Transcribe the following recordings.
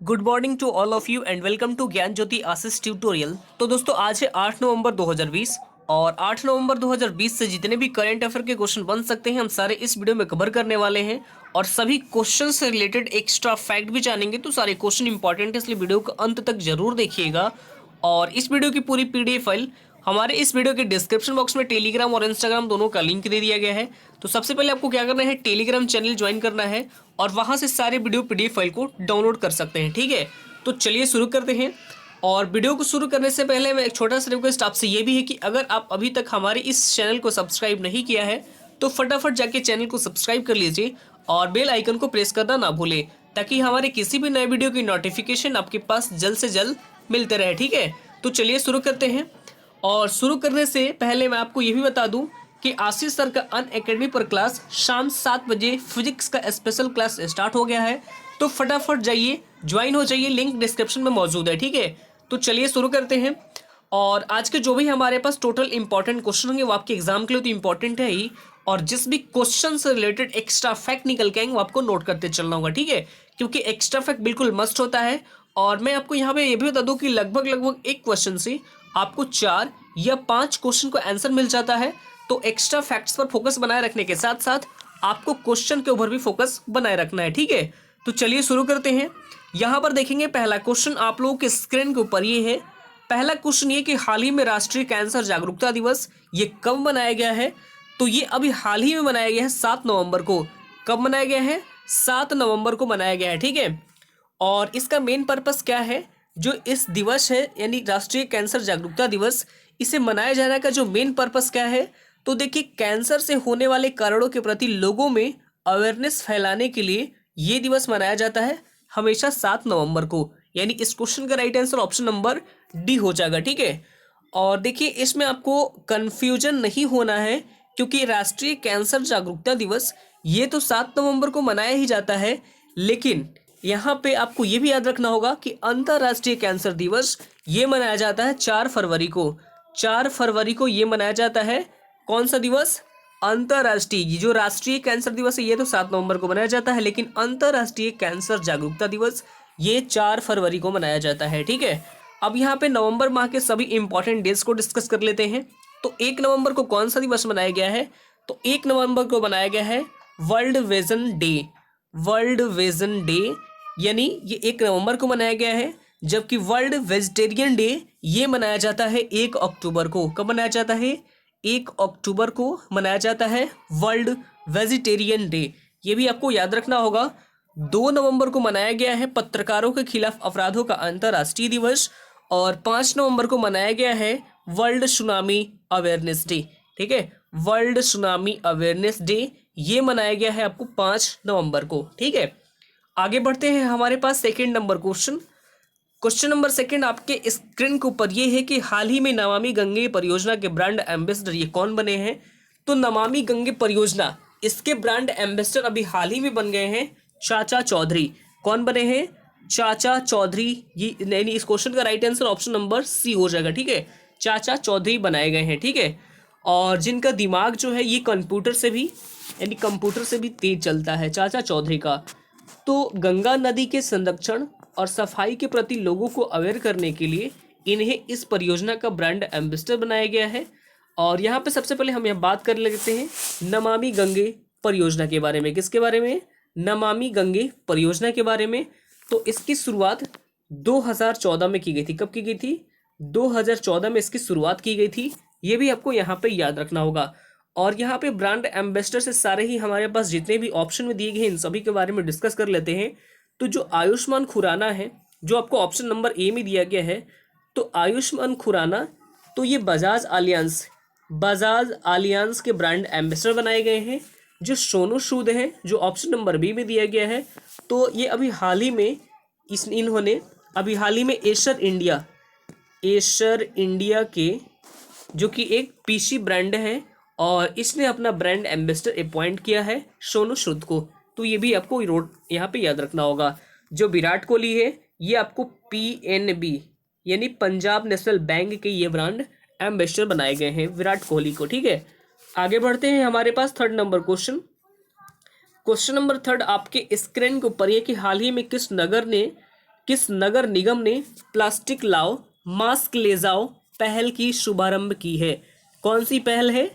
Good morning to all of you and welcome to Gyan Jyoti Ashish tutorial. तो दोस्तों आज है 8 नवंबर 2020 और 8 नवंबर 2020 से जितने भी करंट अफेयर के क्वेश्चन बन सकते हैं हम सारे इस वीडियो में कवर करने वाले हैं और सभी क्वेश्चन से रिलेटेड एक्स्ट्रा फैक्ट भी जानेंगे। तो सारे क्वेश्चन इंपॉर्टेंट है इसलिए वीडियो को अंत तक जरूर देखिएगा। और इस वीडियो की पूरी पीडीएफ फाइल हमारे इस वीडियो के डिस्क्रिप्शन बॉक्स में टेलीग्राम और इंस्टाग्राम दोनों का लिंक दे दिया गया है। तो सबसे पहले आपको क्या करना है, टेलीग्राम चैनल ज्वाइन करना है और वहां से सारे वीडियो पीडीएफ फाइल को डाउनलोड कर सकते हैं। ठीक है, तो चलिए शुरू करते हैं। और वीडियो को शुरू करने से पहले मैं एक छोटा सा रिक्वेस्ट आपसे ये भी है कि अगर आप अभी तक हमारे इस चैनल को सब्सक्राइब नहीं किया है तो फटाफट जाके चैनल को सब्सक्राइब कर लीजिए और बेल आइकन को प्रेस करना ना भूलें ताकि हमारे किसी भी नए वीडियो की नोटिफिकेशन आपके पास जल्द से जल्द मिलते रहे। ठीक है, तो चलिए शुरू करते हैं। और शुरू करने से पहले मैं आपको ये भी बता दूं कि आशीष सर का अन अकेडमी पर क्लास शाम 7 बजे फिजिक्स का स्पेशल क्लास स्टार्ट हो गया है। तो फटाफट जाइए, ज्वाइन हो जाइए, लिंक डिस्क्रिप्शन में मौजूद है। ठीक है, तो चलिए शुरू करते हैं। और आज के जो भी हमारे पास टोटल इंपॉर्टेंट क्वेश्चन होंगे वो आपके एग्जाम के लिए तो इंपॉर्टेंट है ही, और जिस भी क्वेश्चन से रिलेटेड एक्स्ट्रा फैक्ट निकल के आएंगे वो आपको नोट करते चलना होगा। ठीक है, क्योंकि एक्स्ट्रा फैक्ट बिल्कुल मस्ट होता है। और मैं आपको यहाँ पे ये भी बता दूं कि लगभग लगभग एक क्वेश्चन से आपको 4 या 5 क्वेश्चन को आंसर मिल जाता है। तो एक्स्ट्रा फैक्ट्स पर फोकस बनाए रखने के साथ साथ आपको क्वेश्चन के ऊपर भी फोकस बनाए रखना है। ठीक है, तो चलिए शुरू करते हैं। यहाँ पर देखेंगे पहला क्वेश्चन आप लोगों के स्क्रीन के ऊपर ये है। पहला क्वेश्चन ये कि हाल ही में राष्ट्रीय कैंसर जागरूकता दिवस ये कब मनाया गया है? तो ये अभी हाल ही में मनाया गया है 7 नवंबर को। कब मनाया गया है? 7 नवंबर को मनाया गया है। ठीक है, और इसका मेन पर्पस क्या है? जो इस दिवस है यानी राष्ट्रीय कैंसर जागरूकता दिवस, इसे मनाए जाने का जो मेन पर्पस क्या है? तो देखिए, कैंसर से होने वाले कारणों के प्रति लोगों में अवेयरनेस फैलाने के लिए ये दिवस मनाया जाता है हमेशा 7 नवंबर को। यानी इस क्वेश्चन का right answer option number D हो जाएगा। ठीक है, और देखिए इसमें आपको कंफ्यूजन नहीं होना है क्योंकि राष्ट्रीय कैंसर जागरूकता दिवस ये तो 7 नवंबर को मनाया ही जाता है, लेकिन यहाँ पे आपको ये भी याद रखना होगा कि अंतर्राष्ट्रीय कैंसर दिवस ये मनाया जाता है 4 फरवरी को। 4 फरवरी को ये मनाया जाता है। कौन सा दिवस? अंतर्राष्ट्रीय। ये जो राष्ट्रीय कैंसर दिवस है ये तो 7 नवंबर को मनाया जाता है, लेकिन अंतर्राष्ट्रीय कैंसर जागरूकता दिवस ये 4 फरवरी को मनाया जाता है। ठीक है, अब यहाँ पे नवंबर माह के सभी इंपॉर्टेंट डेज को डिस्कस कर लेते हैं। तो 1 नवंबर को कौन सा दिवस मनाया गया है? तो 1 नवंबर को मनाया गया है world vision day. World vision day यानी ये 1 नवंबर को मनाया गया है, जबकि वर्ल्ड वेजिटेरियन डे ये मनाया जाता है 1 अक्टूबर को। कब मनाया जाता है? 1 अक्टूबर को मनाया जाता है वर्ल्ड वेजिटेरियन डे। ये भी आपको याद रखना होगा। 2 नवंबर को मनाया गया है पत्रकारों के खिलाफ अपराधों का अंतर्राष्ट्रीय दिवस और 5 नवंबर को मनाया गया है वर्ल्ड सुनामी अवेयरनेस डे। ठीक है, वर्ल्ड सुनामी अवेयरनेस डे ये मनाया गया है आपको 5 नवंबर को। ठीक है, आगे बढ़ते हैं। हमारे पास second number question. Question number second आपके स्क्रीन के ऊपर ये है कि हाल ही में नमामि गंगे परियोजना के ब्रांड एम्बेसडर ये कौन बने हैं? तो नमामि गंगे परियोजना इसके ब्रांड एम्बेसडर अभी हाल ही में बन गए हैं चाचा चौधरी। कौन बने हैं? चाचा चौधरी। ये यानी इस क्वेश्चन का right answer option number C हो जाएगा। ठीक है, चाचा चौधरी बनाए गए हैं। ठीक है, और जिनका दिमाग जो है ये कंप्यूटर से भी तेज चलता है, चाचा चौधरी का। तो गंगा नदी के संरक्षण और सफाई के प्रति लोगों को अवेयर करने के लिए इन्हें इस परियोजना का ब्रांड एम्बेसडर बनाया गया है। और यहाँ पे सबसे पहले हम यहाँ बात कर लेते हैं नमामि गंगे परियोजना के बारे में। किसके बारे में? नमामि गंगे परियोजना के बारे में। तो इसकी शुरुआत 2014 में की गई थी। कब की गई थी? 2014 में इसकी शुरुआत की गई थी। ये भी आपको यहाँ पे याद रखना होगा। और यहाँ पे ब्रांड एम्बेसडर से सारे ही हमारे पास जितने भी ऑप्शन में दिए गए हैं इन सभी के बारे में डिस्कस कर लेते हैं। तो जो आयुष्मान खुराना है जो आपको ऑप्शन नंबर ए में दिया गया है, तो आयुष्मान खुराना तो ये बजाज आलियांस के ब्रांड एम्बेसडर बनाए गए हैं। जो सोनू सूद हैं जो ऑप्शन नंबर बी में दिया गया है, तो ये अभी हाल ही में इन्होंने अभी हाल ही में एशर इंडिया के जो कि एक पीसी ब्रांड है और इसने अपना ब्रांड एम्बेसडर अपॉइंट किया है सोनू सूद को। तो ये भी आपको यहाँ पे याद रखना होगा। जो विराट कोहली है ये आपको पीएनबी यानी पंजाब नेशनल बैंक के ये ब्रांड एम्बेसडर बनाए गए हैं विराट कोहली को। ठीक है, आगे बढ़ते हैं। हमारे पास third number question. Question number third आपके स्क्रीन के ऊपर ये कि हाल ही में किस नगर ने किस नगर निगम ने प्लास्टिक लाओ मास्क ले जाओ पहल की शुभारंभ की है? कौन सी पहल है?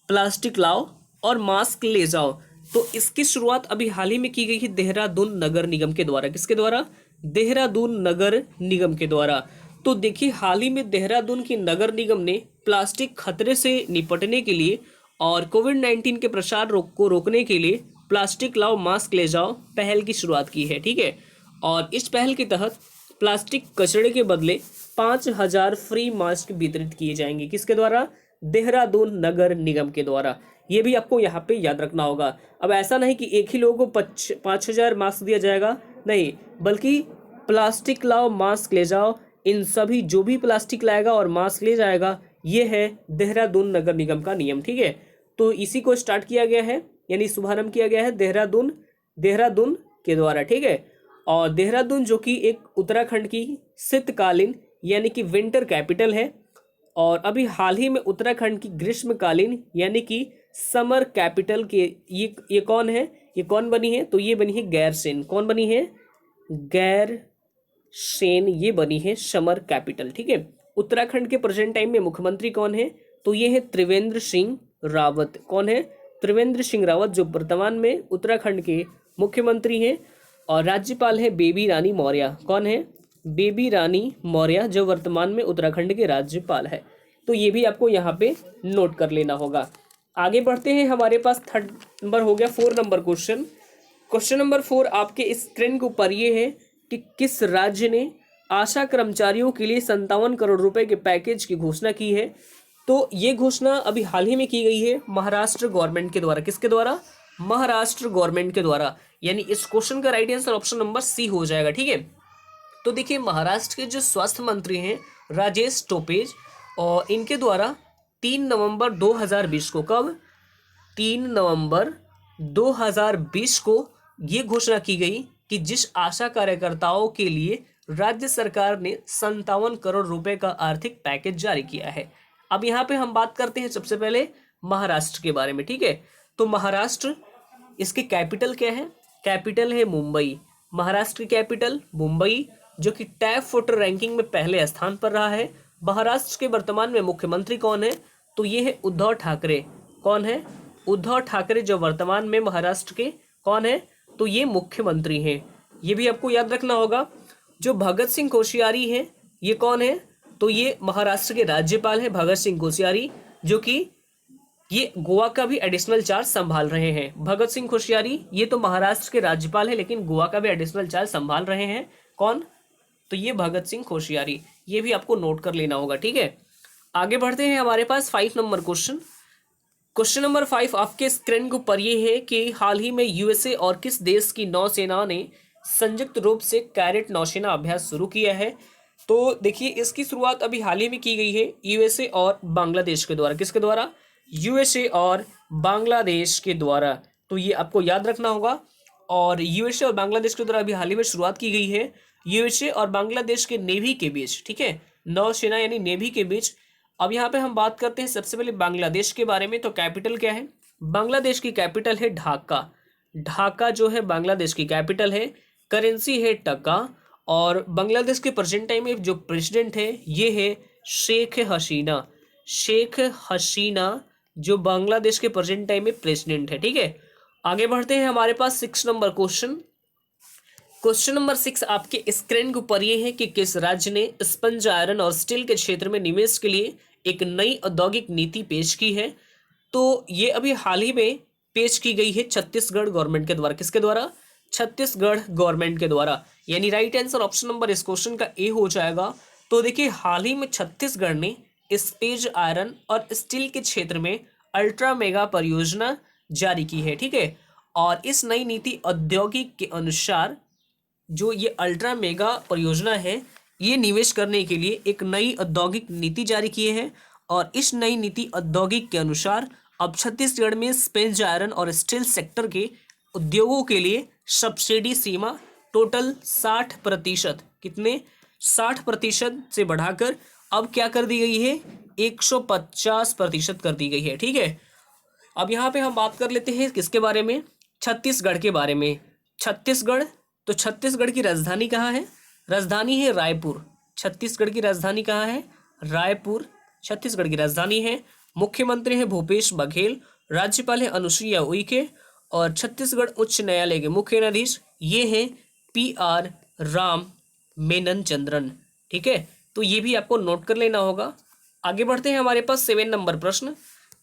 प्लास्टिक लाओ और मास्क ले जाओ। तो इसकी शुरुआत अभी हाल ही में की गई है देहरादून नगर निगम के द्वारा। किसके द्वारा? देहरादून नगर निगम के द्वारा। तो देखिए हाल ही में देहरादून की नगर निगम ने प्लास्टिक खतरे से निपटने के लिए और कोविड-19 के प्रसार को रोकने के लिए प्लास्टिक लाओ मास्क ले जाओ पहल की शुरुआत की है। ठीक है, और इस पहल के तहत प्लास्टिक कचरे के बदले 5,000 फ्री मास्क वितरित किए जाएंगे। किसके द्वारा? देहरादून नगर निगम के द्वारा। ये भी आपको यहाँ पे याद रखना होगा। अब ऐसा नहीं कि एक ही लोगों को 5,000 मास्क दिया जाएगा, नहीं, बल्कि प्लास्टिक लाओ मास्क ले जाओ, इन सभी जो भी प्लास्टिक लाएगा और मास्क ले जाएगा, ये है देहरादून नगर निगम का नियम। ठीक है, तो इसी को स्टार्ट किया गया है, यानी शुभारंभ किया गया है देहरादून के द्वारा। ठीक है, और देहरादून जो कि एक उत्तराखंड की शीतकालीन यानी कि विंटर कैपिटल है, और अभी हाल ही में उत्तराखंड की ग्रीष्मकालीन यानी कि समर कैपिटल के ये कौन है? ये कौन बनी है? तो ये बनी है गैरसेन। कौन बनी है? गैरसेन, ये बनी है समर कैपिटल। ठीक है, उत्तराखंड के प्रेजेंट टाइम में मुख्यमंत्री कौन है? तो ये है त्रिवेंद्र सिंह रावत। कौन है? त्रिवेंद्र सिंह रावत, जो वर्तमान में उत्तराखंड के मुख्यमंत्री हैं। और राज्यपाल है बेबी रानी मौर्य। कौन है? बेबी रानी मौर्य, जो वर्तमान में उत्तराखंड के राज्यपाल है। तो ये भी आपको यहाँ पे नोट कर लेना होगा। आगे बढ़ते हैं, हमारे पास थर्ड नंबर हो गया, 4 नंबर क्वेश्चन। क्वेश्चन नंबर 4 आपके स्क्रीन के ऊपर ये है कि किस राज्य ने आशा कर्मचारियों के लिए 57 करोड़ रुपए के पैकेज की घोषणा की है? तो ये घोषणा अभी हाल ही में की गई है महाराष्ट्र गवर्नमेंट के द्वारा। किसके द्वारा? महाराष्ट्र गवर्नमेंट के द्वारा। यानी इस क्वेश्चन का right answer option number C हो जाएगा। ठीक है, तो देखिए महाराष्ट्र के जो स्वास्थ्य मंत्री हैं राजेश टोपेज, और इनके द्वारा 3 नवंबर 2020 को, कब? 3 नवंबर 2020 को ये घोषणा की गई कि जिस आशा कार्यकर्ताओं के लिए राज्य सरकार ने 57 करोड़ रुपए का आर्थिक पैकेज जारी किया है। अब यहाँ पे हम बात करते हैं सबसे पहले महाराष्ट्र के बारे में। ठीक है, तो महाराष्ट्र, इसकी कैपिटल क्या है? कैपिटल है मुंबई। महाराष्ट्र की कैपिटल मुंबई, जो कि टैब वोटर रैंकिंग में पहले स्थान पर रहा है। महाराष्ट्र के वर्तमान में मुख्यमंत्री कौन है? तो ये है उद्धव ठाकरे। कौन है? उद्धव ठाकरे, जो वर्तमान में महाराष्ट्र के कौन है? तो ये मुख्यमंत्री हैं। ये भी आपको याद रखना होगा। जो भगत सिंह कोश्यारी हैं, ये कौन है? तो ये महाराष्ट्र के राज्यपाल हैं भगत सिंह कोश्यारी, जो कि ये गोवा का भी एडिशनल चार्ज संभाल रहे हैं। भगत सिंह कोश्यारी ये तो महाराष्ट्र के राज्यपाल है, लेकिन गोवा का भी एडिशनल चार्ज संभाल रहे हैं। कौन? तो ये भगत सिंह कोश्यारी। ये भी आपको नोट कर लेना होगा। ठीक है, आगे बढ़ते हैं, हमारे पास 5 नंबर क्वेश्चन। क्वेश्चन नंबर 5 आपके स्क्रीन के ऊपर ये है कि हाल ही में यूएसए और किस देश की नौसेना ने संयुक्त रूप से कैडेट नौसेना अभ्यास शुरू किया है? तो देखिए इसकी शुरुआत अभी हाल ही में की गई है यूएसए और बांग्लादेश के द्वारा। किसके द्वारा? यूएसए और बांग्लादेश के द्वारा। तो ये आपको याद रखना होगा। और यूएसए और बांग्लादेश के द्वारा अभी हाल ही में शुरुआत की गई है यूएसए और बांग्लादेश के नेवी के बीच। ठीक है, नौसेना यानी नेवी के बीच। अब यहाँ पे हम बात करते हैं सबसे पहले बांग्लादेश के बारे में। तो कैपिटल क्या है? बांग्लादेश की कैपिटल है ढाका। ढाका जो है बांग्लादेश की कैपिटल है। करेंसी है टका। और बांग्लादेश के प्रेजेंट टाइम में जो प्रेसिडेंट है ये है शेख हसीना। शेख हसीना जो बांग्लादेश के प्रेजेंट टाइम में प्रेसिडेंट है। ठीक है, आगे बढ़ते हैं, हमारे पास 6 नंबर क्वेश्चन। क्वेश्चन नंबर 6 आपके स्क्रीन के ऊपर ये है कि किस राज्य ने स्पंज आयरन और स्टील के क्षेत्र में निवेश के लिए एक नई औद्योगिक नीति पेश की है? तो ये अभी हाल ही में पेश की गई है छत्तीसगढ़ गवर्नमेंट के द्वारा। किसके द्वारा? छत्तीसगढ़ गवर्नमेंट के द्वारा। यानी राइट आंसर ऑप्शन नंबर इस क्वेश्चन का ए हो जाएगा। तो देखिए हाल ही में छत्तीसगढ़ ने स्पेज आयरन और स्टील के क्षेत्र में अल्ट्रा मेगा परियोजना जारी की है। ठीक है, और इस नई नीति औद्योगिक के अनुसार जो ये अल्ट्रा मेगा परियोजना है, ये निवेश करने के लिए एक नई औद्योगिक नीति जारी किए हैं। और इस नई नीति औद्योगिक के अनुसार अब छत्तीसगढ़ में स्पेज आयरन और स्टील सेक्टर के उद्योगों के लिए सब्सिडी सीमा टोटल 60%, कितने? 60% से बढ़ाकर अब क्या कर दी गई है? 150% कर दी गई है। ठीक है, अब यहाँ पे हम बात कर लेते हैं किसके बारे में? छत्तीसगढ़ के बारे में। छत्तीसगढ़, तो छत्तीसगढ़ की राजधानी कहाँ है? राजधानी है रायपुर। छत्तीसगढ़ की राजधानी कहाँ है? रायपुर छत्तीसगढ़ की राजधानी है। मुख्यमंत्री है भूपेश बघेल। राज्यपाल है अनुसुईया उइके। और छत्तीसगढ़ उच्च न्यायालय के मुख्य न्यायाधीश ये हैं PR राम मेनन चंद्रन। ठीक है, तो ये भी आपको नोट कर लेना होगा। आगे बढ़ते हैं, हमारे पास 7 नंबर प्रश्न।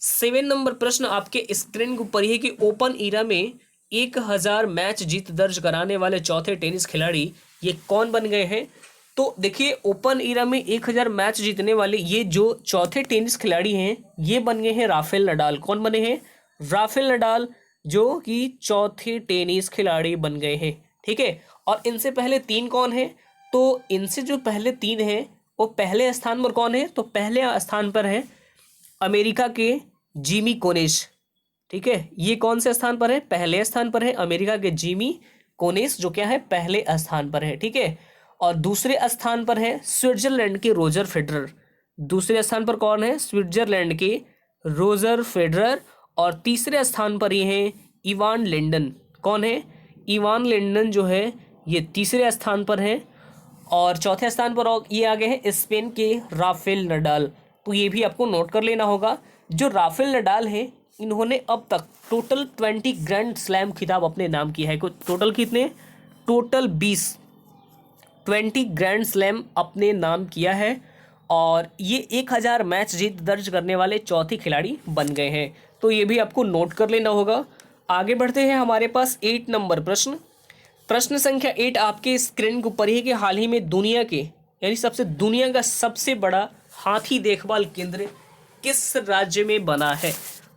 7 नंबर प्रश्न आपके स्क्रीन के ऊपर है कि ओपन ईरा में 1000 मैच जीत दर्ज कराने वाले चौथे टेनिस खिलाड़ी ये कौन बन गए हैं? तो देखिए, ओपन ईरा में 1000 मैच जीतने वाले ये जो चौथे टेनिस खिलाड़ी हैं ये बन गए हैं राफेल नडाल। कौन बने हैं? राफेल नडाल, जो कि चौथे टेनिस खिलाड़ी बन गए हैं। ठीक है, और इनसे पहले 3 कौन है? तो इनसे जो पहले 3 हैं वो पहले स्थान पर कौन है? तो पहले स्थान पर है अमेरिका के जिमी कोनेश। ठीक है, ये कौन से स्थान पर है? पहले स्थान पर है अमेरिका के जिमी कोनेस, जो क्या है? पहले स्थान पर है। ठीक है, और दूसरे स्थान पर है स्विट्जरलैंड के रोजर फेडरर। दूसरे स्थान पर कौन है? स्विट्जरलैंड के रोजर फेडरर। और तीसरे स्थान पर ये है इवान लेंडन। कौन है? इवान लेंडन जो है ये तीसरे स्थान पर है। और चौथे स्थान पर ये आ गए हैं स्पेन के राफेल नडाल। तो ये भी आपको नोट कर लेना होगा। जो राफेल नडाल है इन्होंने अब तक टोटल 20 ग्रैंड स्लैम खिताब अपने नाम किया है। टोटल कितने? टोटल 20 ग्रैंड स्लैम अपने नाम किया है। और ये 1000 मैच जीत दर्ज करने वाले चौथे खिलाड़ी बन गए हैं। तो ये भी आपको नोट कर लेना होगा। आगे बढ़ते हैं, हमारे पास 8 नंबर प्रश्न। प्रश्न संख्या 8 आपके स्क्रीन के ऊपर है कि हाल ही में दुनिया के यानी दुनिया का सबसे बड़ा हाथी देखभाल केंद्र किस राज्य में बना है?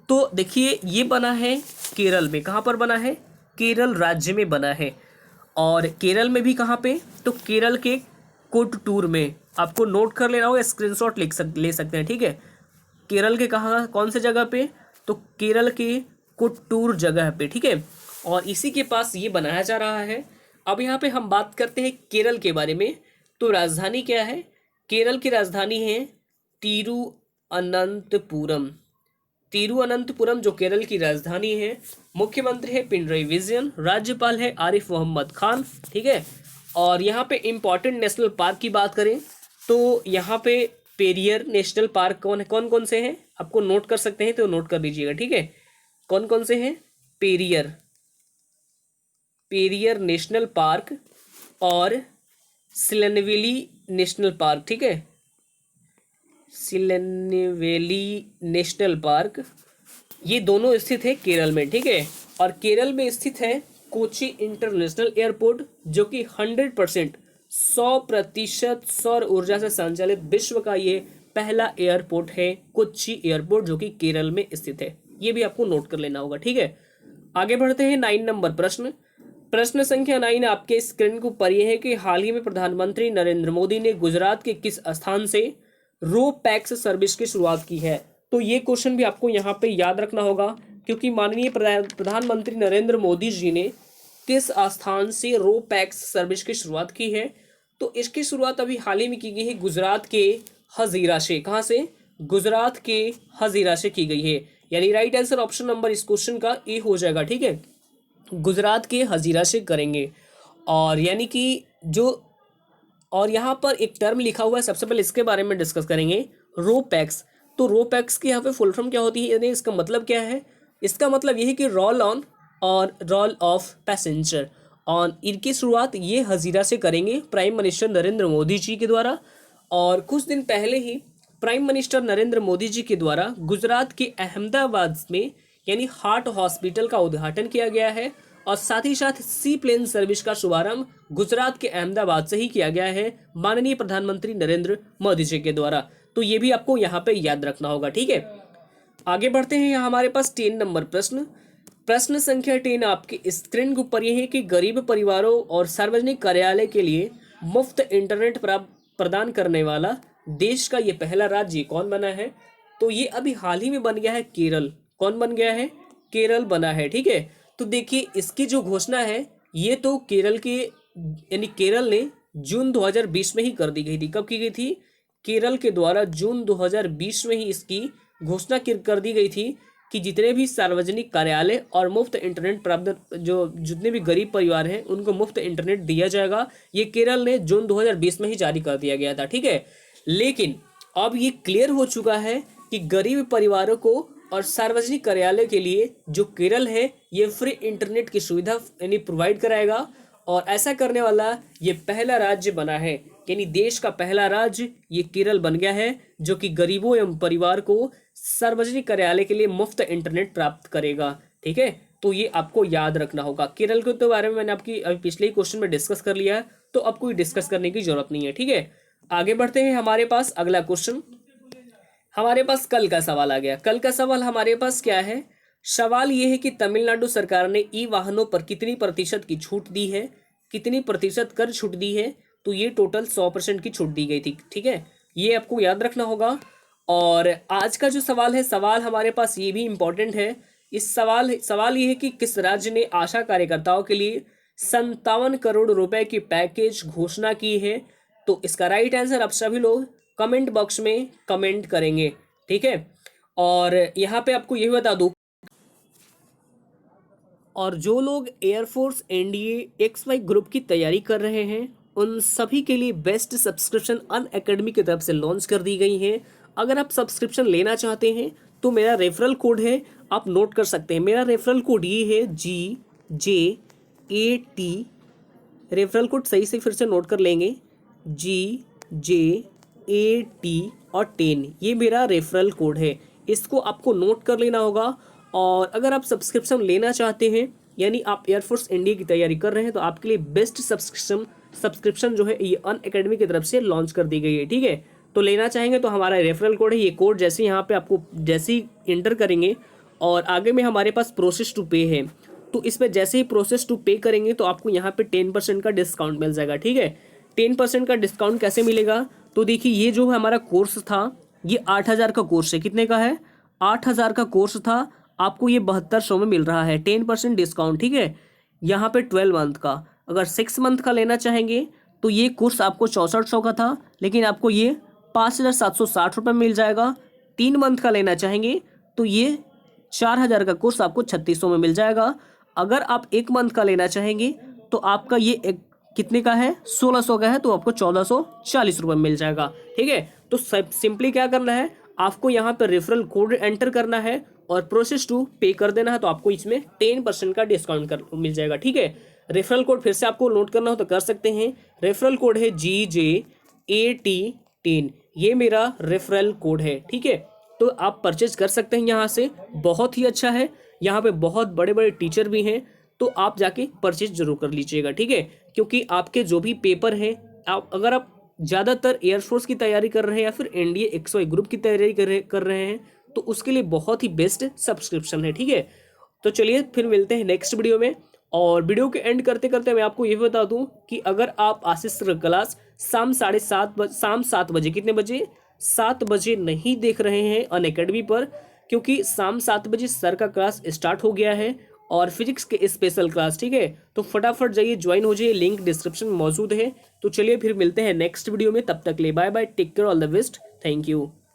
तो देखिए, ये बना है केरल में। कहाँ पर बना है? केरल राज्य में बना है। और केरल में भी कहाँ पे? तो केरल के कोट्टूर में। आपको नोट कर लेना होगा, स्क्रीनशॉट ले सकते हैं। ठीक है, केरल के कहाँ, कौन से जगह पे? तो केरल के कोट्टूर जगह पे। ठीक है, और इसी के पास ये बनाया जा रहा है। अब यहाँ पे हम बात करते हैं केरल के बारे में। तो राजधानी क्या है? केरल की राजधानी है तिरुअनंतपुरम। तिरुअनंतपुरम जो केरल की राजधानी है। मुख्यमंत्री है पिनरई विजयन। राज्यपाल है आरिफ मोहम्मद खान। ठीक है, और यहाँ पे इम्पॉर्टेंट नेशनल पार्क की बात करें तो यहाँ पे पेरियर नेशनल पार्क कौन कौन से हैं आपको नोट कर सकते हैं, तो नोट कर लीजिएगा। ठीक है, कौन कौन से हैं? पेरियर नेशनल पार्क और सिलनवेली नेशनल पार्क। ठीक है, सिलनवेली नेशनल पार्क, ये दोनों स्थित है केरल में। ठीक है, और केरल में स्थित है कोची इंटरनेशनल एयरपोर्ट, जो कि 100% सौर ऊर्जा से संचालित विश्व का ये पहला एयरपोर्ट है। कोच्चि एयरपोर्ट जो कि केरल में स्थित है। ये भी आपको नोट कर लेना होगा। ठीक है, आगे बढ़ते हैं 9 नंबर प्रश्न। प्रश्न संख्या 9 आपके स्क्रीन के ऊपर यह है कि हाल ही में प्रधानमंत्री नरेंद्र मोदी ने गुजरात के किस स्थान से रो पैक्स सर्विस की शुरुआत की है? तो ये क्वेश्चन भी आपको यहाँ पे याद रखना होगा, क्योंकि माननीय प्रधानमंत्री नरेंद्र मोदी जी ने किस स्थान से रो पैक्स सर्विस की शुरुआत की है? तो इसकी शुरुआत अभी हाल ही में की गई है गुजरात के हजीरा से। कहाँ से? गुजरात के हजीरा से की गई है। यानी राइट आंसर ऑप्शन नंबर इस क्वेश्चन का ए हो जाएगा। ठीक है, गुजरात के हजीरा से करेंगे। और यानी कि जो, और यहाँ पर एक टर्म लिखा हुआ है, सबसे पहले इसके बारे में डिस्कस करेंगे, रो पैक्स। तो रो पैक्स की यहाँ पे फुल फॉर्म क्या होती है, यानी इसका मतलब क्या है? इसका मतलब ये है कि रोल ऑन और रोल ऑफ पैसेंजर। और इनकी शुरुआत ये हजीरा से करेंगे प्राइम मिनिस्टर नरेंद्र मोदी जी के द्वारा। और कुछ दिन पहले ही प्राइम मिनिस्टर नरेंद्र मोदी जी के द्वारा गुजरात के अहमदाबाद में यानी हार्ट हॉस्पिटल का उद्घाटन किया गया है। और साथ ही साथ सी प्लेन सर्विस का शुभारंभ गुजरात के अहमदाबाद से ही किया गया है माननीय प्रधानमंत्री नरेंद्र मोदी जी के द्वारा। तो ये भी आपको यहाँ पे याद रखना होगा। ठीक है, आगे बढ़ते हैं। यहाँ हमारे पास 10 नंबर प्रश्न। प्रश्न संख्या 10 आपके स्क्रीन के ऊपर यह है कि गरीब परिवारों और सार्वजनिक कार्यालय के लिए मुफ्त इंटरनेट प्रदान करने वाला देश का ये पहला राज्य कौन बना है? तो ये अभी हाल ही में बन गया है केरल। कौन बन गया है? केरल बना है। ठीक है, तो देखिए इसकी जो घोषणा है ये तो केरल के यानी केरल ने जून 2020 में ही कर दी गई थी। कब की गई थी? केरल के द्वारा जून 2020 में ही इसकी घोषणा कर दी गई थी कि जितने भी सार्वजनिक कार्यालय और मुफ्त इंटरनेट प्राप्त जो जितने भी गरीब परिवार हैं उनको मुफ्त इंटरनेट दिया जाएगा। ये केरल ने जून 2020 में ही जारी कर दिया गया था, ठीक है। लेकिन अब ये क्लियर हो चुका है कि गरीब परिवारों को और सार्वजनिक कार्यालय के लिए जो केरल है ये फ्री इंटरनेट की सुविधा यानी प्रोवाइड कराएगा। और ऐसा करने वाला ये पहला राज्य बना है, यानी देश का पहला राज्य ये केरल बन गया है जो कि गरीबों एवं परिवार को सार्वजनिक कार्यालय के लिए मुफ्त इंटरनेट प्राप्त करेगा, ठीक है। तो ये आपको याद रखना होगा। केरल के तो बारे में मैंने आपकी अभी पिछले ही क्वेश्चन में डिस्कस कर लिया है, तो अब कोई डिस्कस करने की जरूरत नहीं है, ठीक है। आगे बढ़ते हैं। हमारे पास अगला क्वेश्चन, हमारे पास कल का सवाल आ गया। कल का सवाल हमारे पास क्या है? सवाल ये है कि तमिलनाडु सरकार ने ई वाहनों पर कितनी प्रतिशत की छूट दी है, कितनी प्रतिशत कर छूट दी है। तो ये टोटल 100% की छूट दी गई थी, ठीक है। ये आपको याद रखना होगा। और आज का जो सवाल है, सवाल हमारे पास ये भी इम्पोर्टेंट है। इस सवाल ये है कि किस राज्य ने आशा कार्यकर्ताओं के लिए 57 करोड़ रुपए की पैकेज घोषणा की है। तो इसका राइट आंसर आप सभी लोग कमेंट बॉक्स में कमेंट करेंगे, ठीक है। और यहाँ पे आपको ये बता दूं, और जो लोग एयरफोर्स एनडीए XY ग्रुप की तैयारी कर रहे हैं उन सभी के लिए बेस्ट सब्सक्रिप्शन अनअकैडमी की तरफ से लॉन्च कर दी गई है। अगर आप सब्सक्रिप्शन लेना चाहते हैं तो मेरा रेफरल कोड है, आप नोट कर सकते हैं। मेरा रेफरल कोड ये है GJAT। रेफरल कोड सही से फिर से नोट कर लेंगे, GJAT और 10, ये मेरा रेफरल कोड है। इसको आपको नोट कर लेना होगा। और अगर आप सब्सक्रिप्शन लेना चाहते हैं, यानी आप एयरफोर्स इंडिया की तैयारी कर रहे हैं, तो आपके लिए बेस्ट सब्सक्रिप्शन जो है ये अनअकैडमी की तरफ से लॉन्च कर दी गई है, ठीक है। तो लेना चाहेंगे तो हमारा रेफरल कोड है, ये कोड जैसे यहाँ पे आपको जैसे ही इंटर करेंगे और आगे में हमारे पास प्रोसेस टू पे है, तो इस पर जैसे ही प्रोसेस टू पे करेंगे तो आपको यहाँ पे 10% का डिस्काउंट मिल जाएगा, ठीक है। 10% का डिस्काउंट कैसे मिलेगा? तो देखिए, ये जो हमारा कोर्स था ये 8,000 का कोर्स है। कितने का है? 8,000 का कोर्स था, आपको ये 7200 में मिल रहा है, 10% डिस्काउंट, ठीक है। यहाँ पे 12 मंथ का, अगर 6 मंथ का लेना चाहेंगे तो ये कोर्स आपको 6400 का था, लेकिन आपको ये 5,760 रुपये मिल जाएगा। 3 मंथ का लेना चाहेंगे तो ये 4,000 का कोर्स आपको 3600 में मिल जाएगा। अगर आप 1 मंथ का लेना चाहेंगे तो आपका ये कितने का है? 1600 का है, तो आपको 1440 रुपये मिल जाएगा, ठीक है। तो सिंपली क्या करना है, आपको यहाँ पर रेफरल कोड एंटर करना है और प्रोसेस टू पे कर देना है, तो आपको इसमें 10% का डिस्काउंट मिल जाएगा, ठीक है। रेफरल कोड फिर से आपको नोट करना हो तो कर सकते हैं। रेफरल कोड है GJAT10, ये मेरा रेफरल कोड है, ठीक है। तो आप परचेज कर सकते हैं यहाँ से, बहुत ही अच्छा है। यहाँ पे बहुत बड़े बड़े टीचर भी हैं, तो आप जाके परचेज जरूर कर लीजिएगा, ठीक है। क्योंकि आपके जो भी पेपर हैं, अगर आप ज़्यादातर एयरफोर्स की तैयारी कर रहे हैं या फिर एनडीए XY ग्रुप की तैयारी कर रहे हैं, तो उसके लिए बहुत ही बेस्ट सब्सक्रिप्शन है, ठीक है। तो चलिए फिर मिलते हैं नेक्स्ट वीडियो में। और वीडियो के एंड करते करते मैं आपको ये बता दूं कि अगर आप आशीष सर क्लास शाम 7 बजे, कितने बजे? 7 बजे नहीं देख रहे हैं अनअकैडमी पर, क्योंकि शाम 7 बजे सर का क्लास स्टार्ट हो गया है और फिजिक्स के स्पेशल क्लास, ठीक है। तो फटाफट जाइए, ज्वाइन हो जाइए, लिंक डिस्क्रिप्शन में मौजूद है। तो चलिए फिर मिलते हैं नेक्स्ट वीडियो में, तब तक ले bye bye, take care, all the best, thank you.